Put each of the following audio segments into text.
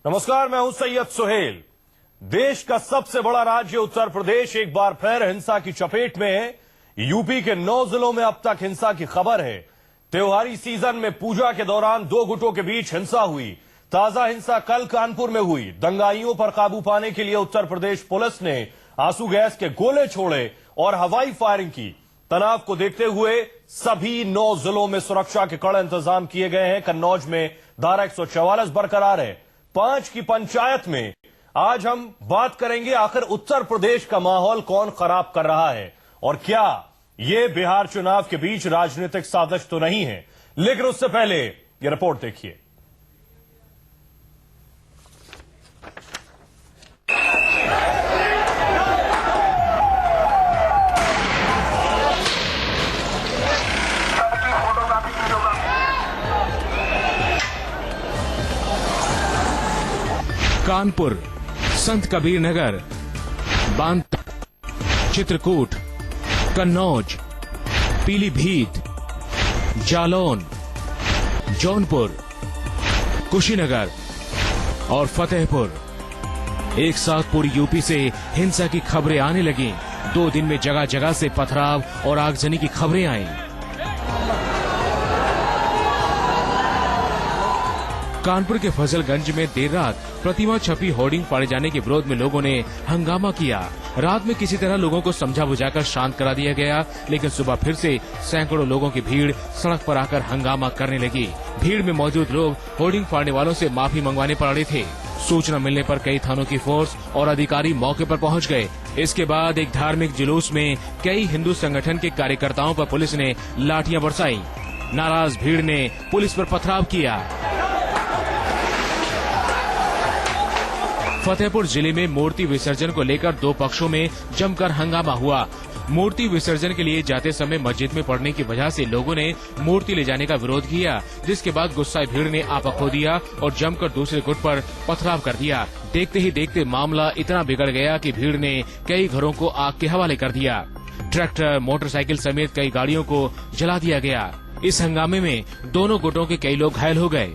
नमस्कार, मैं हूं सैयद सुहेल। देश का सबसे बड़ा राज्य उत्तर प्रदेश एक बार फिर हिंसा की चपेट में है। यूपी के 9 जिलों में अब तक हिंसा की खबर है। त्योहारी सीजन में पूजा के दौरान 2 गुटों के बीच हिंसा हुई। ताजा हिंसा कल कानपुर में हुई। दंगाइयों पर काबू पाने के लिए उत्तर प्रदेश पुलिस ने आंसू गैस के गोले छोड़े और हवाई फायरिंग की। तनाव को देखते हुए सभी 9 जिलों में सुरक्षा के कड़े इंतजाम किए गए हैं। कन्नौज में धारा 144 बरकरार है। 5 की पंचायत में आज हम बात करेंगे आखिर उत्तर प्रदेश का माहौल कौन खराब कर रहा है और क्या ये बिहार चुनाव के बीच राजनीतिक साजिश तो नहीं है। लेकिन उससे पहले ये रिपोर्ट देखिए। कानपुर, संत कबीर नगर, बांदा, चित्रकूट, कन्नौज, पीलीभीत, जालौन, जौनपुर, कुशीनगर और फतेहपुर। एक साथ पूरी यूपी से हिंसा की खबरें आने लगी। 2 दिन में जगह जगह से पथराव और आगजनी की खबरें आईं। कानपुर के फजलगंज में देर रात प्रतिमा छपी होर्डिंग फाड़े जाने के विरोध में लोगों ने हंगामा किया। रात में किसी तरह लोगों को समझा बुझाकर शांत करा दिया गया, लेकिन सुबह फिर से सैकड़ों लोगों की भीड़ सड़क पर आकर हंगामा करने लगी। भीड़ में मौजूद लोग होर्डिंग फाड़ने वालों से माफी मंगवाने पर अड़े थे। सूचना मिलने पर कई थानों की फोर्स और अधिकारी मौके पर पहुंच गए। इसके बाद एक धार्मिक जुलूस में कई हिंदू संगठन के कार्यकर्ताओं पर पुलिस ने लाठियां बरसाई। नाराज भीड़ ने पुलिस पर पथराव किया। फतेहपुर जिले में मूर्ति विसर्जन को लेकर 2 पक्षों में जमकर हंगामा हुआ। मूर्ति विसर्जन के लिए जाते समय मस्जिद में पड़ने की वजह से लोगों ने मूर्ति ले जाने का विरोध किया, जिसके बाद गुस्साई भीड़ ने आपा खो दिया और जमकर दूसरे गुट पर पथराव कर दिया। देखते ही देखते मामला इतना बिगड़ गया कि भीड़ ने कई घरों को आग के हवाले कर दिया। ट्रैक्टर, मोटरसाइकिल समेत कई गाड़ियों को जला दिया गया। इस हंगामे में दोनों गुटों के कई लोग घायल हो गए।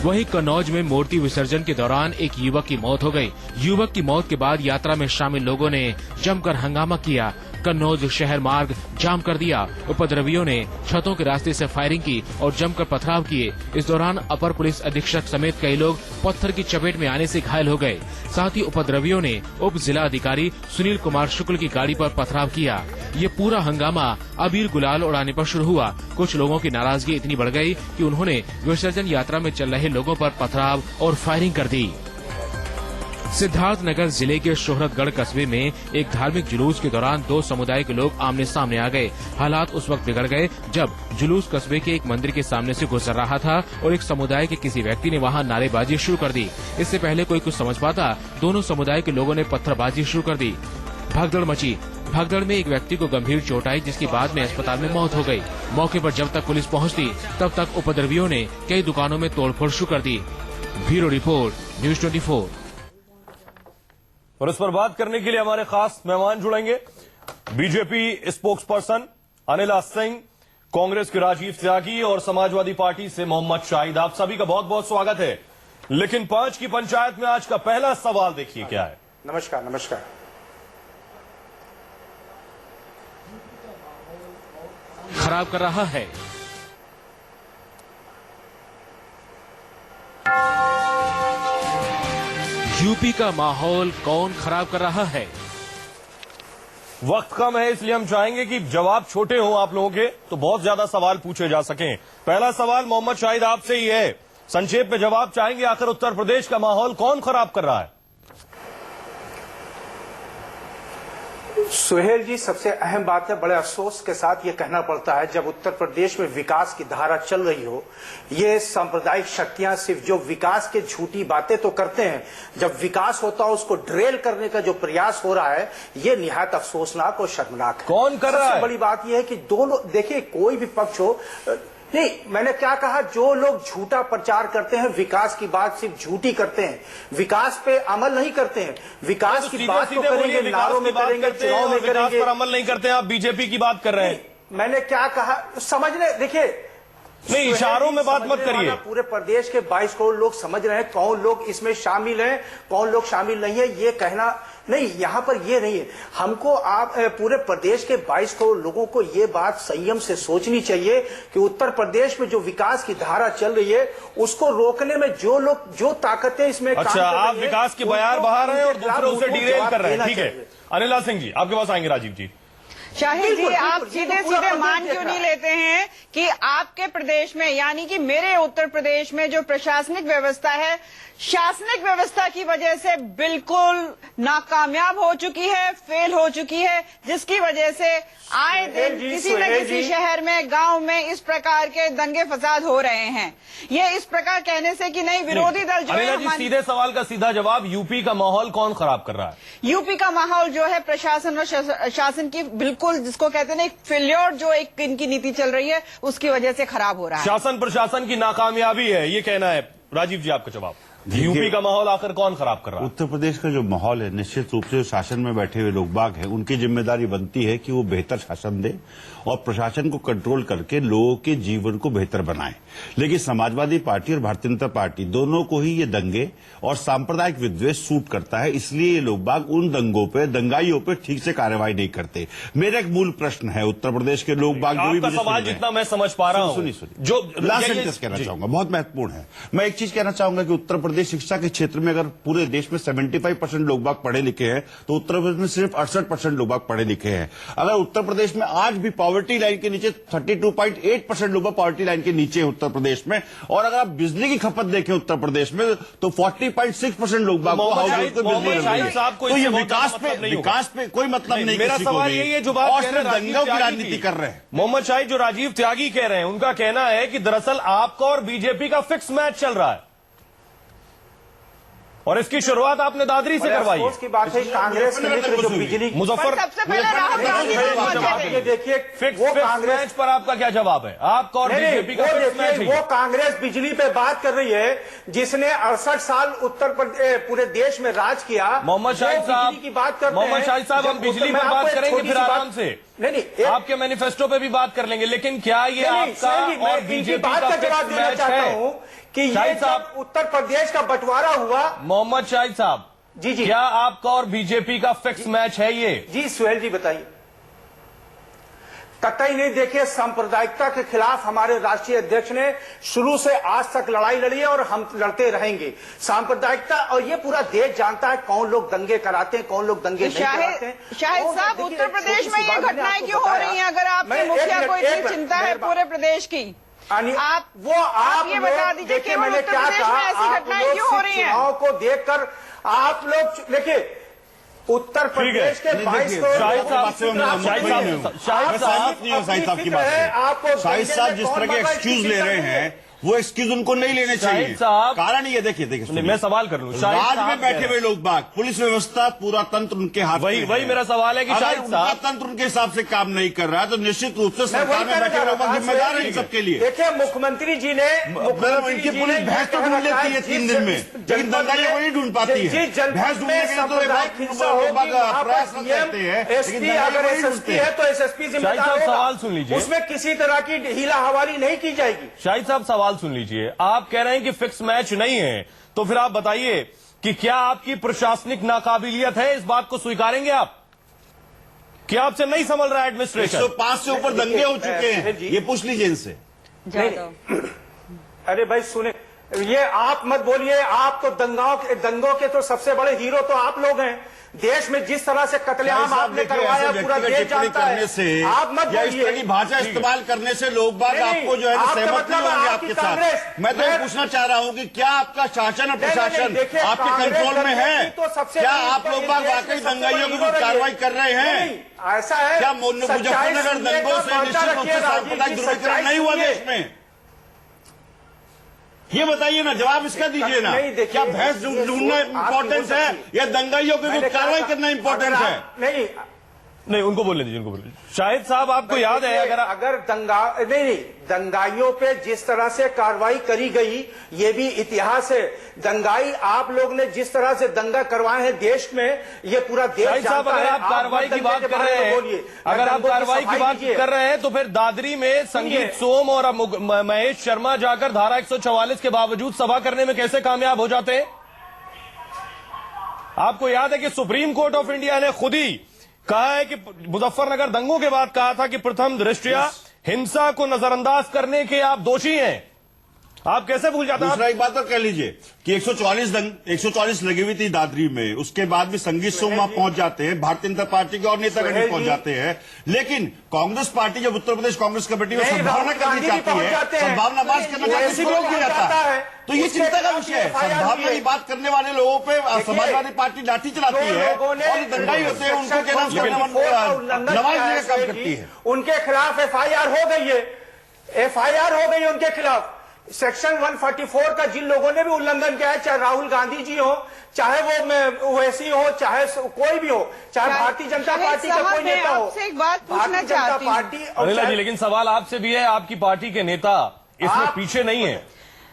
वहीं कन्नौज में मूर्ति विसर्जन के दौरान एक युवक की मौत हो गई। युवक की मौत के बाद यात्रा में शामिल लोगों ने जमकर हंगामा किया। कन्नौज शहर मार्ग जाम कर दिया। उपद्रवियों ने छतों के रास्ते से फायरिंग की और जमकर पथराव किए। इस दौरान अपर पुलिस अधीक्षक समेत कई लोग पत्थर की चपेट में आने से घायल हो गए। साथ ही उपद्रवियों ने उप जिला अधिकारी सुनील कुमार शुक्ल की गाड़ी पर पथराव किया। ये पूरा हंगामा अबीर गुलाल उड़ाने पर शुरू हुआ। कुछ लोगों की नाराजगी इतनी बढ़ गई कि उन्होंने विसर्जन यात्रा में चल रहे लोगों पर पथराव और फायरिंग कर दी। सिद्धार्थनगर जिले के शोहरतगढ़ कस्बे में एक धार्मिक जुलूस के दौरान 2 समुदाय के लोग आमने सामने आ गए। हालात उस वक्त बिगड़ गए जब जुलूस कस्बे के एक मंदिर के सामने से गुजर रहा था और एक समुदाय के किसी व्यक्ति ने वहां नारेबाजी शुरू कर दी। इससे पहले कोई कुछ समझ पाता, दोनों समुदाय के लोगों ने पत्थरबाजी शुरू कर दी। भगदड़ मची। भगदड़ में एक व्यक्ति को गंभीर चोट आई, जिसकी बाद में अस्पताल में मौत हो गई। मौके पर जब तक पुलिस पहुंचती तब तक उपद्रवियों ने कई दुकानों में तोड़फोड़ शुरू कर दी। Bureau report, news 24। और इस पर बात करने के लिए हमारे खास मेहमान जुड़ेंगे। BJP spokes person Anila Singh, Congress के राजीव त्यागी और समाजवादी पार्टी से मोहम्मद शाहिद। आप सभी का बहुत बहुत स्वागत है। लेकिन 5 की पंचायत में आज का पहला सवाल देखिए क्या है। नमस्कार। नमस्कार। खराब कर रहा है। यूपी का माहौल कौन खराब कर रहा है? वक्त कम है, इसलिए हम चाहेंगे कि जवाब छोटे हों आप लोगों के, तो बहुत ज्यादा सवाल पूछे जा सकें। पहला सवाल मोहम्मद शाहिद आपसे ही है। संक्षेप में जवाब चाहेंगे, आखिर उत्तर प्रदेश का माहौल कौन खराब कर रहा है? सुहेल जी, सबसे अहम बात है, बड़े अफसोस के साथ ये कहना पड़ता है, जब उत्तर प्रदेश में विकास की धारा चल रही हो, ये सांप्रदायिक शक्तियां सिर्फ जो विकास के झूठी बातें तो करते हैं, जब विकास होता है उसको ड्रेल करने का जो प्रयास हो रहा है, ये निहायत अफसोसनाक और शर्मनाक है। कौन कर रहा है? सबसे बड़ी बात यह है कि दोनों, देखिए, कोई भी पक्ष हो, नहीं, मैंने क्या कहा, जो लोग झूठा प्रचार करते हैं, विकास की बात सिर्फ झूठी करते हैं, विकास पे अमल नहीं करते हैं। विकास की बात तो करेंगे, नारों में करेंगे, चुनाव में करेंगे, पर अमल नहीं करते हैं। आप बीजेपी की बात कर रहे हैं। मैंने क्या कहा समझने, देखिए, नहीं, इशारों में बात मत करिए। पूरे प्रदेश के 22 करोड़ लोग समझ रहे हैं कौन लोग इसमें शामिल हैं, कौन लोग शामिल नहीं है। ये कहना नहीं, यहाँ पर ये नहीं है। हमको आप पूरे प्रदेश के 22 करोड़ लोगों को ये बात संयम से सोचनी चाहिए कि उत्तर प्रदेश में जो विकास की धारा चल रही है उसको रोकने में जो लोग, जो ताकतें इसमें काम कर अच्छा, रही आप है, विकास की बयार बहा रहे हैं और दूसरों से उनको डिरेल जवाब कर रहे हैं। देना ठीक है, चाहिए। अनिला सिंह जी आपके पास आएंगे। राजीव जी, शाहिद जी, आप बिल्कुल, सीधे पूरा सीधे प्रदेश मान देख क्यों रहा नहीं है। लेते हैं कि आपके प्रदेश में, यानी कि मेरे उत्तर प्रदेश में जो प्रशासनिक व्यवस्था है, शासनिक व्यवस्था की वजह से बिल्कुल नाकामयाब हो चुकी है, फेल हो चुकी है, जिसकी वजह से आए दिन किसी न किसी शहर में, गांव में इस प्रकार के दंगे फसाद हो रहे हैं। ये इस प्रकार कहने से कि नहीं, विरोधी दल जो अनिला है जी, सीधे सवाल का सीधा जवाब, यूपी का माहौल कौन खराब कर रहा है? यूपी का माहौल जो है प्रशासन और शासन की बिल्कुल, जिसको कहते हैं, एक फेल्योर जो एक इनकी नीति चल रही है उसकी वजह से खराब हो रहा है। शासन प्रशासन की नाकामयाबी है, ये कहना है। राजीव जी आपका जवाब, यूपी का माहौल आखिर कौन खराब कर रहा है? उत्तर प्रदेश का जो माहौल है, निश्चित रूप से शासन में बैठे हुए लोग बाग हैं, उनकी जिम्मेदारी बनती है कि वो बेहतर शासन दे और प्रशासन को कंट्रोल करके लोगों के जीवन को बेहतर बनाए। लेकिन समाजवादी पार्टी और भारतीय जनता पार्टी दोनों को ही ये दंगे और सांप्रदायिक विद्वेष सूट करता है, इसलिए ये लोग बाग उन दंगों पे, दंगाइयों पे ठीक से कार्रवाई नहीं करते। मेरा एक मूल प्रश्न है, उत्तर प्रदेश के लोग बाग जो भी आपका सवाल जितना मैं समझ पा रहा हूं, सुनिए जो लास्ट सेंटेंस कहना चाहूंगा, बहुत महत्वपूर्ण है। मैं एक चीज कहना चाहूंगा कि उत्तर प्रदेश शिक्षा के क्षेत्र में अगर पूरे देश में 75% लोग बाग पढ़े लिखे हैं तो उत्तर प्रदेश में सिर्फ 68% लोग बाग पढ़े लिखे हैं। अगर उत्तर प्रदेश में आज भी पॉवर्टी लाइन के नीचे 32.8% लोग बाग पॉवर्टी लाइन के नीचे है उत्तर प्रदेश में, और अगर आप बिजली की खपत देखें उत्तर प्रदेश में तो 40.6% लोग बाग को हाउस होल्ड को बिजली मिल रही है। तो ये विकास पे कोई मतलब नहीं। मेरा सवाल यही है, जो बात और कह रहे हैं दंगों की राजीव राजनीति त्यागी कर रहे हैं मोहम्मद शाहिद, जो राजीव त्यागी कह रहे हैं, उनका कहना है कि दरअसल आपका और बीजेपी का फिक्स मैच चल रहा है और इसकी शुरुआत आपने दादरी से करवाई है। अफसोस की बात है, कांग्रेस के मित्र जो बिजली मुजफ्फर, सबसे पहले राहुल गांधी ने पहुंचे थे। देखिए फिक्स वो मैच कांग्रेस पर आपका क्या जवाब है? आपका और बीजेपी का फिक्स मैच है। वो कांग्रेस बिजली पे बात कर रही है जिसने 68 साल उत्तर प्रदेश पूरे देश में राज किया। मोहम्मद शाहिद साहब की बात करते हैं। मोहम्मद शाहिद साहब, हम बिजली पर बात करेंगे फिर आराम से। नहीं, आपके मैनिफेस्टो पे भी बात कर लेंगे, लेकिन क्या ये आपका और बीजेपी बात का का जवाब फिक्स देना मैच चाहता है? हूं कि ये शाहिद साहब, जब उत्तर प्रदेश का बंटवारा हुआ। मोहम्मद शाहिद साहब, जी जी, क्या आपका और बीजेपी का फिक्स मैच है ये? जी सुहेल जी बताइए। कतई नहीं। देखिए, सांप्रदायिकता के खिलाफ हमारे राष्ट्रीय अध्यक्ष ने शुरू से आज तक लड़ाई लड़ी है और हम लड़ते रहेंगे। सांप्रदायिकता, और ये पूरा देश जानता है कौन लोग दंगे कराते हैं, कौन लोग दंगे नहीं कराते हैं। शाहिद साहब, उत्तर प्रदेश में ये घटनाएं क्यों हो रही हैं? अगर आपके मुखिया को इतनी चिंता है पूरे प्रदेश की, आप ये बता दीजिए, केवल मैंने उत्तर क्या प्रदेश में कहा, ऐसी आप घटनाएं क्यों हो रही हैं? चुनाव को देखकर आप लोग देखिए, उत्तर प्रदेश के 22 शाहिद साहब, शाहिद साहब जिस तरह के एक्सक्यूज ले रहे हैं वो एक्सक्यूज उनको नहीं लेने चाहिए। साहब, कारण ये देखिए मैं सवाल कर लूं, राज में बैठे हुए लोग बाग, पुलिस व्यवस्था, पूरा तंत्र उनके हाथ में है। वही मेरा सवाल है कि शाहिद उनका साहब, तंत्र उनके हिसाब से काम नहीं कर रहा है तो निश्चित रूप से सरकार में बैठे लोग बाग जिम्मेदार है इन सबके लिए। देखिए, मुख्यमंत्री जी ने इनकी पुलिस भैंस तो ढूंढ लेती है 3 दिन में, लेकिन दंगाइयों को नहीं ढूंढ पाती है। भैंस ढूंढने के लिए तो प्रयास करते हैं, एसपी अगर एसएसपी है तो एसएसपी जिम्मेदार सवाल सुन होगा, लीजिए, उसमें किसी तरह की हीला हवाली नहीं की जाएगी। शाहिद साहब सवाल सुन लीजिए, आप कह रहे हैं कि फिक्स मैच नहीं है, तो फिर आप बताइए कि क्या आपकी प्रशासनिक नाकाबिलियत है? इस बात को स्वीकारेंगे आप? क्या आपसे नहीं संभल रहा है एडमिनिस्ट्रेशन? 105 से ऊपर दंगे हो चुके हैं, ये पूछ लीजिए इनसे। अरे भाई सुने, ये आप मत बोलिए, आप तो दंगों के तो सबसे बड़े हीरो तो आप लोग हैं। देश में जिस तरह से कत्लेआम आपने करवाया पूरा देश जानता है। आप मत या इस तरह की भाषा इस्तेमाल करने से लोग बाग आपको जो है सहमत नहीं होंगे आपके साथ। मैं तो ये पूछना चाह रहा हूं कि क्या आपका शासन और प्रशासन आपके कंट्रोल में है? क्या आप लोग बाग वाकई दंगाइयों की कुछ कार्रवाई कर रहे हैं? ऐसा है क्या मुजफ्फरनगर दंगों से निश्चित रूप से सांप्रदायिक ध्रुवीकरण नहीं हुआ देश में? ये बताइए ना, जवाब इसका दीजिए ना। क्या भैंस ढूंढना इंपॉर्टेंस है या दंगाइयों के कुछ कार्रवाई करना इंपॉर्टेंट है? नहीं, नहीं, उनको बोलने दीजिए, उनको बोलने दीजिए। शाहिद साहब, आपको याद है अगर दंगाइयों पे जिस तरह से कार्रवाई करी गई, ये भी इतिहास है। दंगाई आप लोग ने जिस तरह से दंगा करवाए हैं देश में, ये पूरा देश शाहिद साहब, अगर आप कार्रवाई की बात कर रहे हैं, अगर आप कार्रवाई की बात कर रहे हैं, तो फिर दादरी में संगीत सोम और महेश शर्मा जाकर धारा 144 के बावजूद सभा करने में कैसे कामयाब हो जाते हैं? आपको याद है कि सुप्रीम कोर्ट ऑफ इंडिया ने खुद ही कहा है कि मुजफ्फरनगर दंगों के बाद कहा था कि प्रथम दृष्टया हिंसा को नजरअंदाज करने के आप दोषी हैं। आप कैसे भूल जाते हैं? दूसरा एक बात और कह लीजिए कि 144 लगी हुई थी दादरी में, उसके बाद भी संगीत सोम वहां पहुंच जाते हैं, भारतीय जनता पार्टी के और नेतागण भी पहुंच जाते हैं। लेकिन कांग्रेस पार्टी जब उत्तर प्रदेश कांग्रेस कमेटी में सद्भावना करनी चाहती है, सद्भावना बात करना चाहती है, इसको रोक दिया जाता है। तो ये चिंता का विषय है। सद्भावना की बात करने वाले लोगों पे समाजवादी पार्टी लाठी चलाती है और दंगाई होते हैं, उनको नवाज का काम करती है। उनके खिलाफ एफआईआर हो गई है, एफआईआर हो गई है उनके खिलाफ। सेक्शन 144 का जिन लोगों ने भी उल्लंघन किया है, चाहे राहुल गांधी जी हो, चाहे वो ओवैसी हो, चाहे कोई भी हो, चाहे भारतीय जनता पार्टी का कोई नेता हो, एक बात पूछना चाहती हूं अनिला जी, लेकिन सवाल आपसे भी है, आपकी पार्टी के नेता इसमें पीछे नहीं है,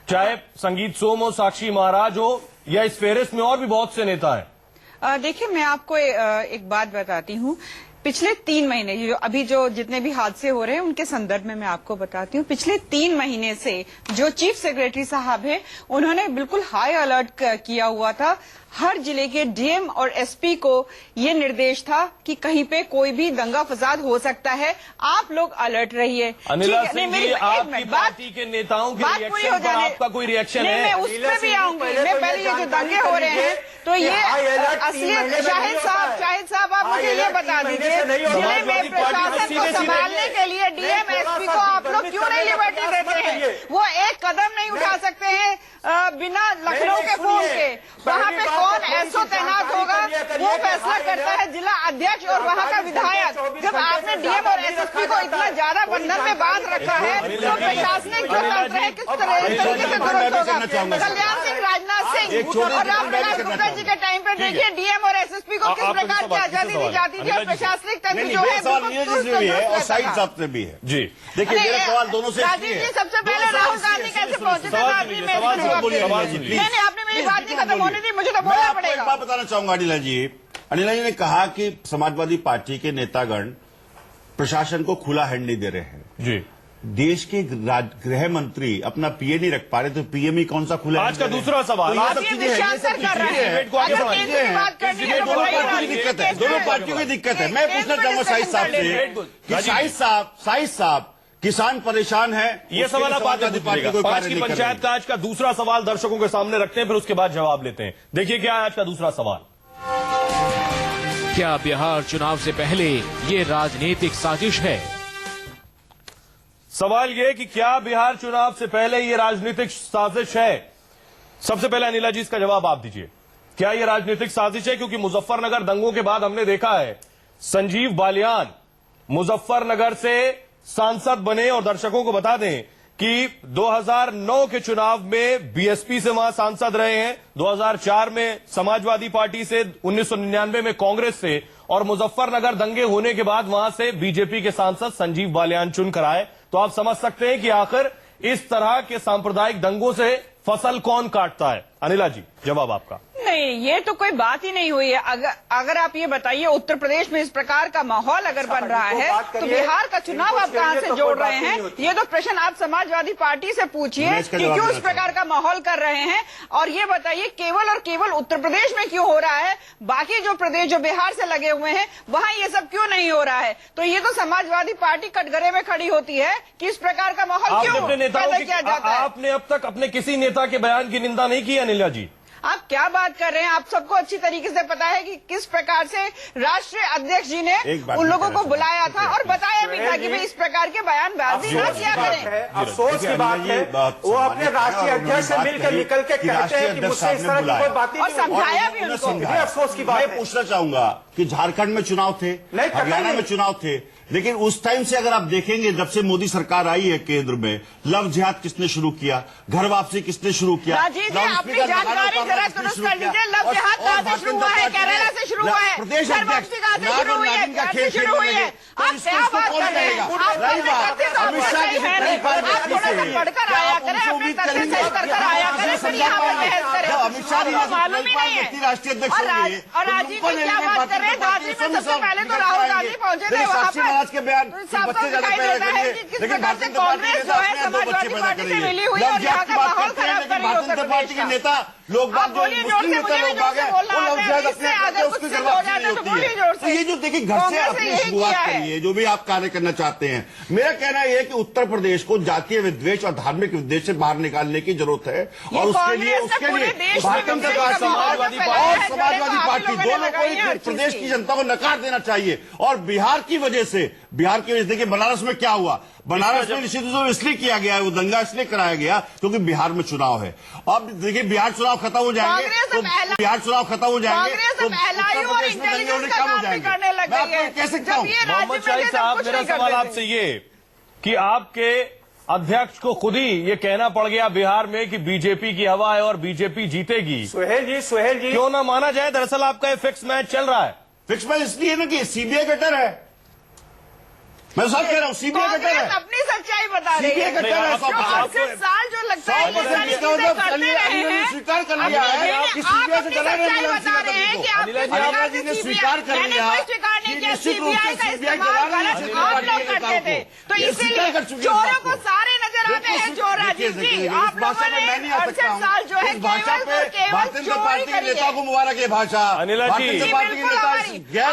चाहे संगीत सोम हो, साक्षी महाराज हो, या इस फेहरिस्त में और भी बहुत से नेता हैं। देखिए, मैं आपको एक बात बताती हूँ। पिछले 3 महीने अभी जो जितने भी हादसे हो रहे हैं उनके संदर्भ में मैं आपको बताती हूँ। पिछले 3 महीने से जो चीफ सेक्रेटरी साहब हैं, उन्होंने बिल्कुल हाई अलर्ट किया हुआ था। हर जिले के डीएम और एसपी को ये निर्देश था कि कहीं पे कोई भी दंगा फसाद हो सकता है, आप लोग अलर्ट रहिए। अनिला सिंह जी, आपकी पार्टी के नेताओं के रिएक्शन पर आपका कोई रिएक्शन है? मैं उस पर भी आऊंगी। मैं पहले ये जो दंगे हो रहे हैं, तो ये असलियत, शाहिद साहब आप मुझे ये बता दीजिए, जिले में प्रशासन को संभालने के लिए डीएम एसपी को आप लोग क्यों नहीं लिबर्टी देते हैं? वो एक कदम नहीं उठा सकते हैं बिना लखनऊ के फोन के। वहाँ पे कौन एसओ तैनात होगा वो फैसला करता है जिला अध्यक्ष और वहाँ का विधायक। जब आपने डीएम और एसएसपी को इतना ज्यादा बंधन में बांध रखा है, तो प्रशासनिक जो तंत्र है किस तरीके से दुरुस्त होगा? कल्याण सिंह, राजनाथ सिंह और रामविलास गुप्ता जी के टाइम पे देखिए डीएम और एसएसपी को किस प्रकार की आजादी दी जाती थी, और प्रशासनिक तंत्र जो है और शाहिद साहब से भी है। जी देखिए, मेरा सवाल दोनों से राजीव जी, सबसे पहले राहुल गांधी कैसे पहुंचे थे दादरी में? नहीं, आपने मेरी बात नहीं खत्म होने दी, मुझे तो बोलना पड़ेगा। एक बात बताना चाहूंगा अनिला जी। अनिला जी ने कहा कि समाजवादी पार्टी के नेतागण प्रशासन को खुला हैंड नहीं दे रहे हैं। जी, देश के गृह मंत्री अपना पीए नहीं रख पा रहे, तो पीएम ही कौन सा खुला? आज का दूसरा सवाल, दोनों पार्टियों की दिक्कत है। मैं पूछना चाहूंगा शाहिद साहब से कि शाहिद साहब किसान परेशान है, ये सवाल आप बात कीजिएगा। 5 की पंचायत का आज का दूसरा सवाल दर्शकों के सामने रखते हैं, फिर उसके बाद जवाब लेते हैं। देखिए क्या है आज का दूसरा सवाल। क्या बिहार चुनाव से पहले ये राजनीतिक साजिश है? सवाल ये कि क्या बिहार चुनाव से पहले ये राजनीतिक साजिश है? सबसे पहले अनिला जी इसका जवाब आप दीजिए। क्या ये राजनीतिक साजिश है? क्योंकि मुजफ्फरनगर दंगों के बाद हमने देखा है संजीव बालियान मुजफ्फरनगर से सांसद बने, और दर्शकों को बता दें कि 2009 के चुनाव में बीएसपी से वहां सांसद रहे हैं, 2004 में समाजवादी पार्टी से, 1999 में कांग्रेस से, और मुजफ्फरनगर दंगे होने के बाद वहां से बीजेपी के सांसद संजीव बालियान चुनकर आए। तो आप समझ सकते हैं कि आखिर इस तरह के सांप्रदायिक दंगों से फसल कौन काटता है। अनिला जी, जवाब आपका। नहीं, ये तो कोई बात ही नहीं हुई है। अगर आप ये बताइए, उत्तर प्रदेश में इस प्रकार का माहौल अगर बन रहा है, तो बिहार का चुनाव आप कहां से जोड़ रहे हैं? ये तो प्रश्न आप समाजवादी पार्टी से पूछिए कि क्यों इस प्रकार का माहौल कर रहे हैं। और ये बताइए, केवल और केवल उत्तर प्रदेश में क्यों हो रहा है, बाकी जो प्रदेश जो बिहार से लगे हुए हैं वहां ये सब क्यों नहीं हो रहा है? तो ये तो समाजवादी पार्टी कटघरे में खड़ी होती है कि इस प्रकार का माहौल क्यों पैदा किया जाता है। आपने अब तक अपने किसी नेता के बयान की निंदा नहीं की अनिला जी? आप क्या बात कर रहे हैं? आप सबको अच्छी तरीके से पता है कि किस प्रकार से राष्ट्रीय अध्यक्ष जी ने उन लोगों को बुलाया था और बताया भी भी था कि भाई इस प्रकार के बयानबाजी ना किया करें। अफसोस की बात है वो अपने राष्ट्रीय अध्यक्ष से मिलकर निकल के कहते हैं कि मुझसे इस तरह की कोई बात और समझाया भी उनको। अफसोस की बात मैं है। पूछना चाहूंगा कि झारखंड में चुनाव थे, हरियाणा में चुनाव थे, लेकिन उस टाइम से अगर आप देखेंगे जब से मोदी सरकार आई है केंद्र में, लव जिहाद किसने शुरू किया, घर वापसी किसने शुरू किया, राजीव जी अपनी जानकारी जरा दुरुस्त कर लीजिए। लव जिहाद कहाँ से शुरू हुआ है? केरला से शुरू हुआ है। प्रदेश घर वापसी कहाँ से शुरू हुई है? का खेल शुरू हुई है। आप क्या बात कर रहे हैं? रही बात अमित शाह की आप थोड़ा सा पढ़कर आया करें, अपने तथ्य सही कर आया करें, फिर यहाँ पर बहस करें। अमित शाह जी मालूम ही नहीं है। राष्ट्रीय अध्यक्ष और राजीव जी क्या बात कर रहे हैं? दार्जिलिंग में सबसे पहले तो राहुल गांधी पहुंचे थे वहाँ पर। के बयान सबको दिखाई देता है कि किस प्रकार से कांग्रेस जो है समाजवादी पार्टी से मिली हुई और यहाँ का माहौल खराब कर रही है उत्तर प्रदेश का। नेता लोग बात जो बोलिए जोर से, मुझे भी जोर से बोलना आता है। इससे अगर कुछ सिद्ध हो जाए तो बोलिए जोर से। ये जो देखिए घर से अपनी शुरुआत करिए, जो भी आप कार्य करना चाहते हैं। मेरा कहना यह है कि उत्तर प्रदेश को जातीय विद्वेष और धार्मिक विद्वेष से बाहर निकालने की जरूरत है और उसके लिए भारतीय जनता पार्टी और समाजवादी पार्टी दोनों को प्रदेश की जनता को नकार देना चाहिए। और बिहार की वजह से देखिए बनारस में क्या हुआ, बनारस में निश्चित रूप से इसलिए किया गया है, वो दंगा इसलिए कराया गया क्योंकि बिहार में चुनाव है। अब देखिए बिहार चुनाव खत्म हो जाएंगे तो बिहार चुनाव खत्म हो जाएंगे तो उत्तर प्रदेश में दंगे होने कम हो जाएंगे। मैं आपको कह सकता हूँ मोहम्मद शाहिद साहब, मेरा सवाल आपसे ये कि आपके अध्यक्ष को खुद ही ये कहना पड़ गया बिहार में कि बीजेपी की हवा है और बीजेपी जीतेगी। सुहेल जी क्यों ना माना जाए दरअसल आपका ये फिक्स मैच चल रहा है। फिक्स मैच इसलिए ना कि सीबीआई का डर है। मैं सच कह रहा हूँ, सीबीआई का डर है, अपनी सच्चाई बता रही है। सीबीआई का डर है। 68 साल जो लगता है ये सारी चीजें करते रहे हैं, स्वीकार कर लिया है कि सीबीआई से डरा सच्चाई बता रहे हैं कि अनिला जी ने स्वीकार कर लिया स्वीकार नहीं किया। निश्चित रूप सीबीआई से का सीबीआई इस्तेमाल डरा गलत आप लोग करते थे, तो इसीलिए चोरों को सारे नजर आते हैं चोर। राजीव जी आप भाषा में मैं नहीं आ सकता हूँ जो है इस भाषा पे भारतीय जनता पार्टी के नेता को मुबारक है भाषा। अनिला जी, भारतीय जनता पार्टी के नेता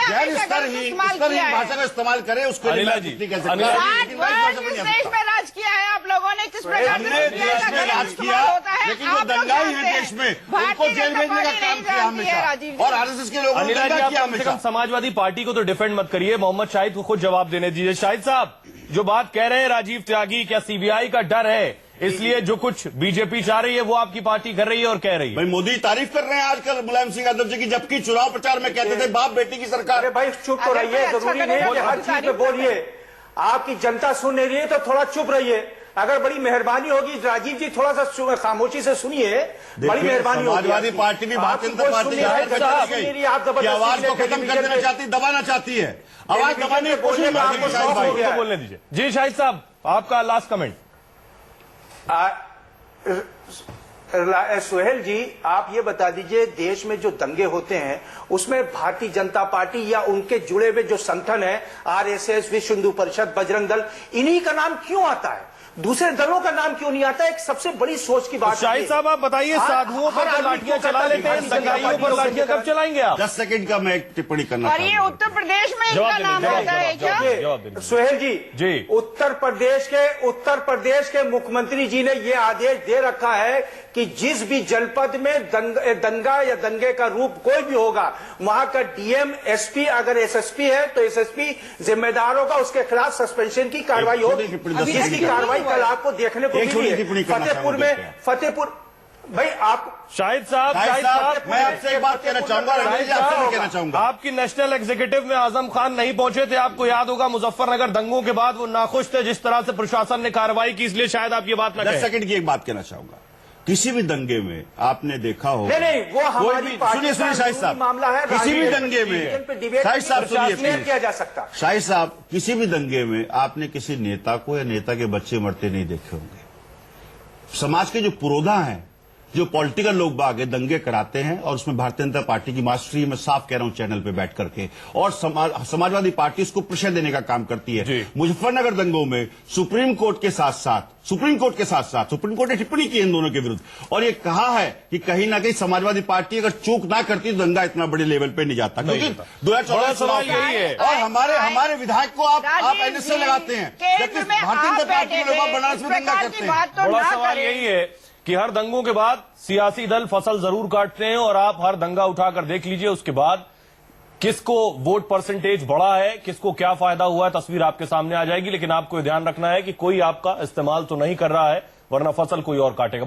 गैर स्तरहीन भाषा का इस्तेमाल करे उसको अनिला जी, 60 वर्ष इस देश में राज किया है आप लोगों ने, किस प्रकार हमने देश में राज किया, लेकिन जो दंगाई है देश में उनको जेल भेजने का काम किया हमेशा और आरएसएस के लोगों ने अनिला जी, दंगा आप किया कम से हमेशा। कम समाजवादी पार्टी को तो डिफेंड मत करिए, मोहम्मद शाहिद को खुद जवाब देने दीजिए। शाहिद साहब, जो बात कह रहे हैं राजीव त्यागी, क्या सीबीआई का डर है इसलिए जो कुछ बीजेपी चाह रही है वो आपकी पार्टी कर रही है और कह रही है? भाई मोदी तारीफ कर रहे हैं आजकल मुलायम सिंह यादव जी की, जबकि चुनाव प्रचार में कहते थे बाप बेटी की सरकार। अरे भाई चुप तो रहिए, जरूरी नहीं है कि हर चीज में बोलिए। आपकी जनता सुन नहीं रही है तो थोड़ा चुप रहिए। अगर बड़ी मेहरबानी होगी राजीव जी थोड़ा सा खामोशी से सुनिए, बड़ी मेहरबानी होगी। समाजवादी पार्टी भी भारतीय जनता पार्टी की आवाज को खत्म कर देना चाहती, दबाना चाहती है, आवाज दबाने की कोशिश बोलने दीजिए। जी शाहिद साहब, आपका लास्ट कमेंट। सुहेल जी आप ये बता दीजिए, देश में जो दंगे होते हैं उसमें भारतीय जनता पार्टी या उनके जुड़े हुए जो संगठन है आरएसएस, विश्व हिंदू परिषद, बजरंग दल, इन्हीं का नाम क्यों आता है? दूसरे दलों का नाम क्यों नहीं आता? एक सबसे बड़ी सोच की बात। शाहिद साहब आप बताइए, साधुओं पर लाठियां चला लेते हैं, दंगाइयों पर लाठियां कब चलाएंगे आप? 10 सेकंड का मैं एक टिप्पणी करना और ये उत्तर प्रदेश में इनका नाम आता है क्या? सुहेल जी। जी उत्तर प्रदेश के मुख्यमंत्री जी ने ये आदेश दे रखा है कि जिस भी जनपद में दंगा या दंगे का रूप कोई भी होगा वहां का डीएम, एसपी, अगर एसएसपी है तो एसएसपी जिम्मेदार होगा, उसके खिलाफ सस्पेंशन की कार्रवाई होगी। जिसकी कार्रवाई कल आपको देखने को मिली है फतेहपुर। भाई आप शाहिद साहब, मैं आपसे एक बात कहना चाहूंगा, आपकी नेशनल एग्जीक्यूटिव में आजम खान नहीं पहुंचे थे, आपको याद होगा मुजफ्फरनगर दंगों के बाद वो नाखुश थे जिस तरह से प्रशासन ने कार्रवाई की, इसलिए शायद आप ये बात न 10 सेकंड की एक बात कहना चाहूंगा। किसी भी दंगे में आपने देखा हो, नहीं वो हमारी सुनिए शाहिद साहब, मामला है। किसी भी दंगे में शाहिद साहब सुनिए, किया जा सकता। शाहिद साहब, किसी भी दंगे में आपने किसी नेता को या नेता के बच्चे मरते नहीं देखे होंगे। समाज के जो पुरोधा हैं, जो पॉलिटिकल लोग बाग दंगे कराते हैं और उसमें भारतीय जनता पार्टी की मास्टरी, मैं साफ कह रहा हूं चैनल पे बैठ करके, और समाजवादी पार्टी इसको प्रशय देने का काम करती है। मुजफ्फरनगर दंगों में सुप्रीम कोर्ट के साथ साथ सुप्रीम कोर्ट ने टिप्पणी की इन दोनों के विरुद्ध और ये कहा है कि कहीं ना कहीं समाजवादी पार्टी अगर चूक ना करती तो दंगा इतना बड़े लेवल पे नहीं जाता, क्योंकि 2014 चुनाव यही है। और हमारे विधायक को आप एनएसए लगाते हैं, जबकि भारतीय जनता पार्टी के लोग बनारस में दंगा करते हैं। बड़ा सवाल यही है कि हर दंगों के बाद सियासी दल फसल जरूर काटते हैं और आप हर दंगा उठाकर देख लीजिए, उसके बाद किसको वोट परसेंटेज बढ़ा है, किसको क्या फायदा हुआ है, तस्वीर आपके सामने आ जाएगी। लेकिन आपको ध्यान रखना है कि कोई आपका इस्तेमाल तो नहीं कर रहा है, वरना फसल कोई और काटेगा।